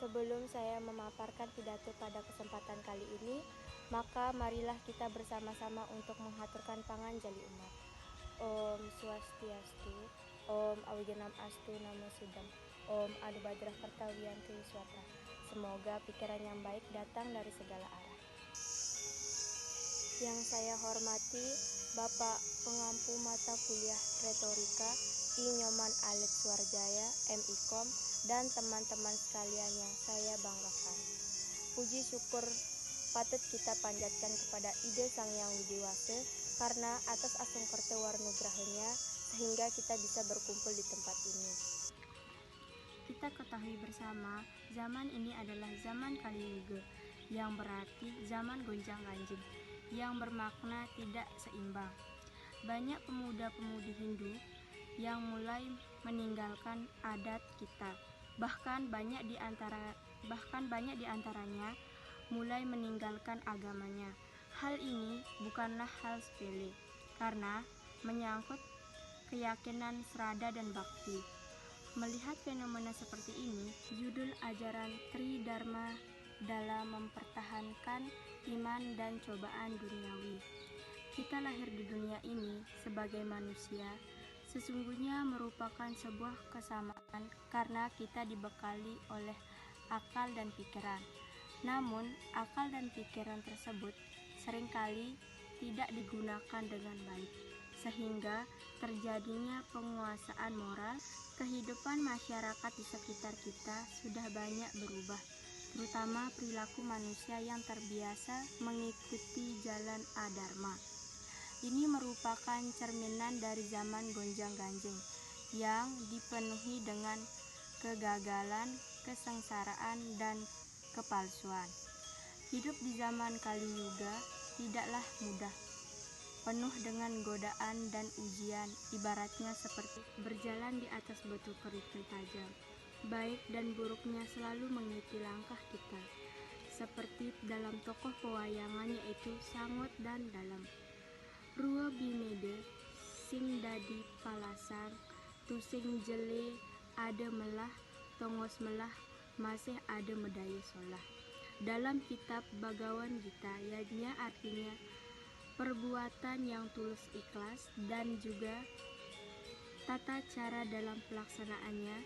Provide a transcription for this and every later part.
Sebelum saya memaparkan pidato pada kesempatan kali ini, maka marilah kita bersama-sama untuk menghaturkan pangan jali umat. Om Swastiastu, Om Awijanam Astu Namo Sidam, Om Adu Badrah Kartawiyanti Wiswata. Semoga pikiran yang baik datang dari segala arah. Yang saya hormati Bapak Pengampu Mata Kuliah Retorika I Nyoman Alit Suarjaya, MIKOM, dan teman-teman sekalian yang saya banggakan. Puji syukur patut kita panjatkan kepada Ide Sang Yang Widiwase karena atas asung kerte warnugrahanya sehingga kita bisa berkumpul di tempat ini. Kita ketahui bersama, zaman ini adalah zaman Kali Yuga, yang berarti zaman gonjang-ganjing, yang bermakna tidak seimbang. Banyak pemuda-pemudi Hindu yang mulai meninggalkan adat kita, bahkan banyak di antaranya mulai meninggalkan agamanya. Hal ini bukanlah hal sepele, karena menyangkut keyakinan serada dan bakti. Melihat fenomena seperti ini, judul ajaran Tridharma dalam mempertahankan iman dan cobaan duniawi. Kita lahir di dunia ini sebagai manusia, sesungguhnya merupakan sebuah kesamaan karena kita dibekali oleh akal dan pikiran. Namun, akal dan pikiran tersebut seringkali tidak digunakan dengan baik, sehingga terjadinya penguasaan moral. Kehidupan masyarakat di sekitar kita sudah banyak berubah, terutama perilaku manusia yang terbiasa mengikuti jalan adharma. Ini merupakan cerminan dari zaman gonjang-ganjing yang dipenuhi dengan kegagalan, kesengsaraan, dan kepalsuan. Hidup di zaman Kali Yuga tidaklah mudah, penuh dengan godaan dan ujian, ibaratnya seperti berjalan di atas batu kerikil tajam. Baik dan buruknya selalu mengikuti langkah kita, seperti dalam tokoh pewayangan yaitu Sangot dan Dalam. Ruo bimede sing dadi palasar, tu sing jele ade melah, tongos melah, masih ade medaya solah. Dalam kitab Bhagavad Gita, yadnya artinya perbuatan yang tulus ikhlas dan juga tata cara dalam pelaksanaannya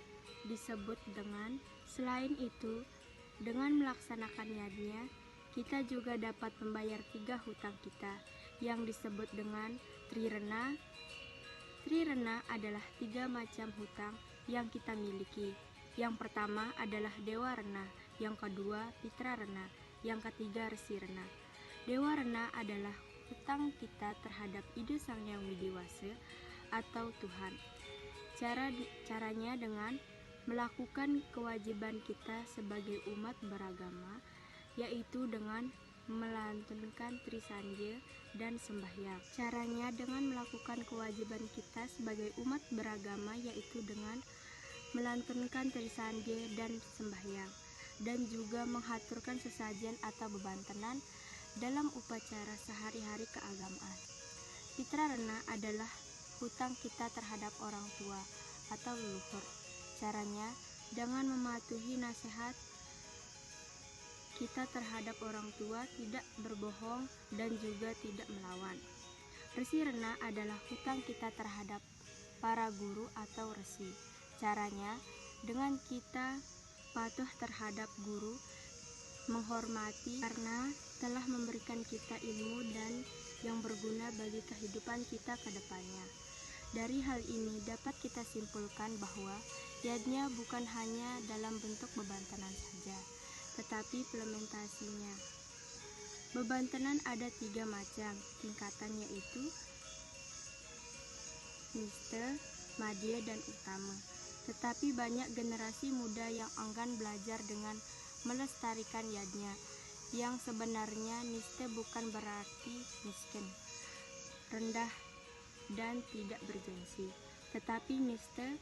disebut dengan. Selain itu, dengan melaksanakan yadnya, kita juga dapat membayar 3 hutang kita yang disebut dengan Trirena. Trirena adalah 3 macam hutang yang kita miliki. Yang pertama adalah Dewa Rena, yang kedua Pitra Rena, yang ketiga Resi Rena. Dewa Rena adalah hutang kita terhadap Ide Sang Yang Widiwase atau Tuhan. Caranya dengan melakukan kewajiban kita sebagai umat beragama, yaitu dengan melantunkan Trisandya dan sembahyang. Caranya dengan melakukan kewajiban kita sebagai umat beragama, yaitu dengan melantunkan Trisandya dan sembahyang, dan juga menghaturkan sesajen atau bebantenan dalam upacara sehari-hari keagamaan. Pitra Rena adalah hutang kita terhadap orang tua atau leluhur. Caranya dengan mematuhi nasihat kita terhadap orang tua, tidak berbohong, dan juga tidak melawan. Resi Rena adalah hutang kita terhadap para guru atau resi. Caranya dengan kita patuh terhadap guru, menghormati karena telah memberikan kita ilmu dan yang berguna bagi kehidupan kita ke depannya. Dari hal ini dapat kita simpulkan bahwa yadnya bukan hanya dalam bentuk bebantenan saja, tetapi implementasinya. Bebantenan ada 3 macam tingkatan, yaitu Niste, Madya, dan Utama. Tetapi banyak generasi muda yang enggan belajar dengan melestarikan yadnya, yang sebenarnya niste bukan berarti miskin, rendah, dan tidak bergengsi, tetapi niste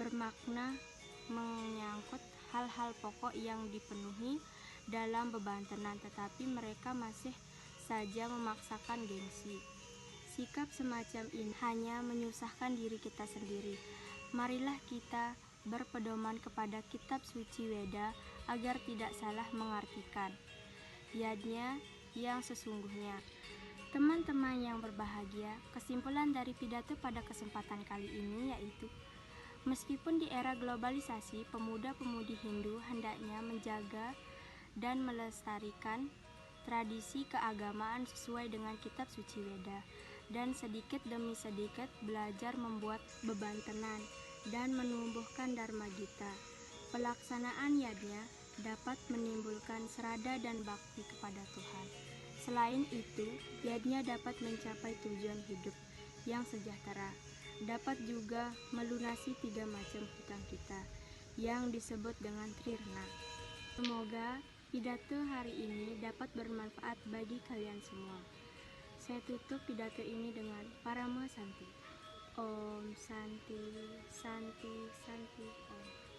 bermakna menyangkut hal-hal pokok yang dipenuhi dalam bebantenan, tetapi mereka masih saja memaksakan gengsi. Sikap semacam ini hanya menyusahkan diri kita sendiri. Marilah kita berpedoman kepada kitab suci Weda agar tidak salah mengartikan yadnya yang sesungguhnya. Teman-teman yang berbahagia, kesimpulan dari pidato pada kesempatan kali ini yaitu meskipun di era globalisasi, pemuda-pemudi Hindu hendaknya menjaga dan melestarikan tradisi keagamaan sesuai dengan kitab suci Weda dan sedikit demi sedikit belajar membuat beban tenan dan menumbuhkan Dharma Gita. Pelaksanaan yadnya dapat menimbulkan serada dan bakti kepada Tuhan. Selain itu, yadnya dapat mencapai tujuan hidup yang sejahtera. Dapat juga melunasi 3 macam hutang kita yang disebut dengan Trirna. Semoga pidato hari ini dapat bermanfaat bagi kalian semua. Saya tutup pidato ini dengan Paramo Santi. Om Santi, Santi, Santi, Om.